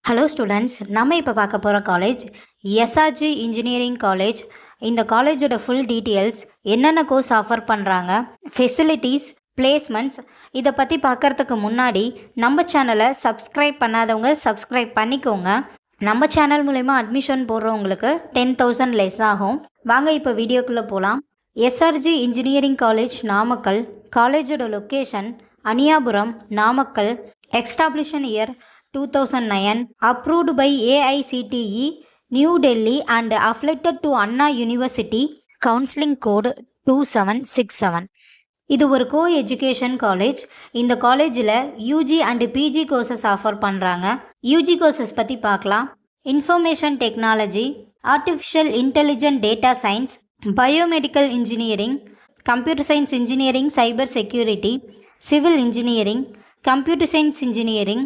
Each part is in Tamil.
ஹலோ ஸ்டூடெண்ட்ஸ், நம்ம இப்போ பார்க்க போகிற காலேஜ் எஸ்ஆர்ஜி இன்ஜினியரிங் காலேஜ். இந்த காலேஜோட ஃபுல் டீட்டெயில்ஸ், என்னென்ன கோர்ஸ் ஆஃபர் பண்ணுறாங்க, ஃபெசிலிட்டிஸ், பிளேஸ்மெண்ட்ஸ், இதை பற்றி பார்க்குறதுக்கு முன்னாடி நம்ம சேனலை சப்ஸ்கிரைப் பண்ணாதவங்க சப்ஸ்கிரைப் பண்ணிக்கோங்க. நம்ம சேனல் மூலயமா அட்மிஷன் போடுறவங்களுக்கு 10,000 லெஸ் ஆகும். வாங்க இப்போ வீடியோக்குள்ளே போகலாம். SRG engineering college Namakkal. காலேஜோட location Aniyapuram, Namakkal. Establishment year 2009, approved by AICTE, New Delhi and affiliated to Anna University, counseling code 2767. இது ஒரு கோ எஜுகேஷன் காலேஜ். இந்த காலேஜில் UG and PG courses offer பண்ணுறாங்க. யூஜி கோர்சஸ் பற்றி பார்க்கலாம். Information technology, artificial intelligent data science, biomedical engineering, computer science engineering, cyber security, civil engineering, computer science engineering,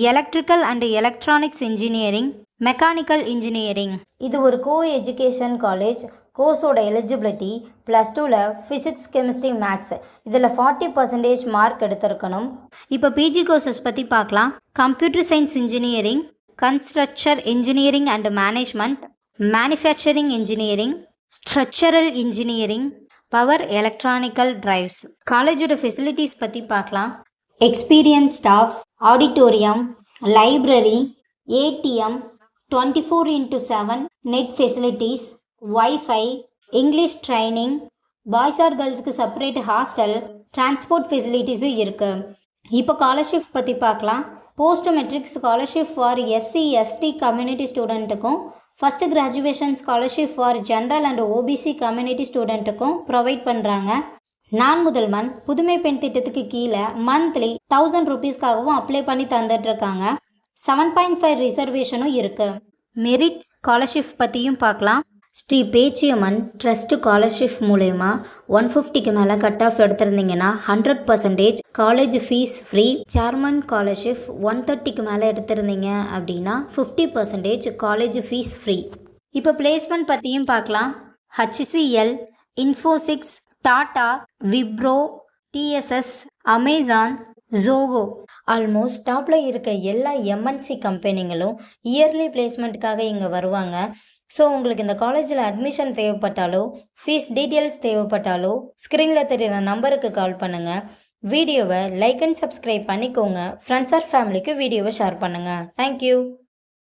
electrical and electronics engineering, mechanical engineering. இது ஒரு கோ எஜுகேஷன் காலேஜ். கோர்ஸோட எலிஜிபிலிட்டி +2ல் ஃபிசிக்ஸ், கெமிஸ்ட்ரி, மேக்ஸ் இதில் 40% மார்க் எடுத்திருக்கணும். இப்போ பிஜி கோர்சஸ் பற்றி பார்க்கலாம். Computer science engineering, construction engineering and management, manufacturing engineering, structural engineering, power electronical drives. காலேஜோட ஃபெசிலிட்டிஸ் பற்றி பார்க்கலாம். Experience staff, auditorium, library, ATM, 24x7 net facilities, wifi, English training, boys or கேர்ள்ஸுக்கு செப்பரேட் ஹாஸ்டல், டிரான்ஸ்போர்ட் ஃபெசிலிட்டிஸும் இருக்குது. இப்போ ஸ்காலர்ஷிப் பற்றி பார்க்கலாம். Post matric scholarship for SC ST community ஸ்டூடெண்ட்டுக்கும், first graduation scholarship for general and OBC community ஸ்டூடெண்ட்டுக்கும் ப்ரொவைட் பண்ணுறாங்க. நான் முதல்வன் புதுமை பெண் திட்டத்துக்கு கீழே மந்த்லி 1000 ரூபீஸ்க்காகவும் அப்ளை பண்ணி தந்துட்டுருக்காங்க. 7.5 ரிசர்வேஷனும் இருக்குது. மெரிட் ஸ்காலர்ஷிப் பற்றியும் பார்க்கலாம். ஸ்ரீ பேச்சியம்மன் ட்ரஸ்ட் ஸ்காலர்ஷிப் மூலயமா 150க்கு மேலே கட் ஆஃப் எடுத்திருந்தீங்கன்னா 100% college fees free. Chairman scholarship 130க்கு மேலே எடுத்திருந்தீங்க அப்படின்னா 50% காலேஜ் ஃபீஸ் ஃப்ரீ. இப்போ பிளேஸ்மெண்ட் பற்றியும் பார்க்கலாம். HCL, Infosys, Tata, Wipro, TCS, Amazon, Zoho, almost டாப்பில் இருக்க எல்லா எம்என்சி கம்பெனிங்களும் இயர்லி பிளேஸ்மெண்ட்டுக்காக இங்கே வருவாங்க. ஸோ உங்களுக்கு இந்த காலேஜில் அட்மிஷன் தேவைப்பட்டாலோ, ஃபீஸ் டீட்டெயில்ஸ் தேவைப்பட்டாலோ ஸ்க்ரீனில் தெரிகிற நம்பருக்கு கால் பண்ணுங்கள். வீடியோவை லைக் அண்ட் சப்ஸ்கிரைப் பண்ணிக்கோங்க. ஃப்ரெண்ட்ஸ் ஆர் ஃபேமிலிக்கு வீடியோவை ஷேர் பண்ணுங்கள். தேங்க்யூ.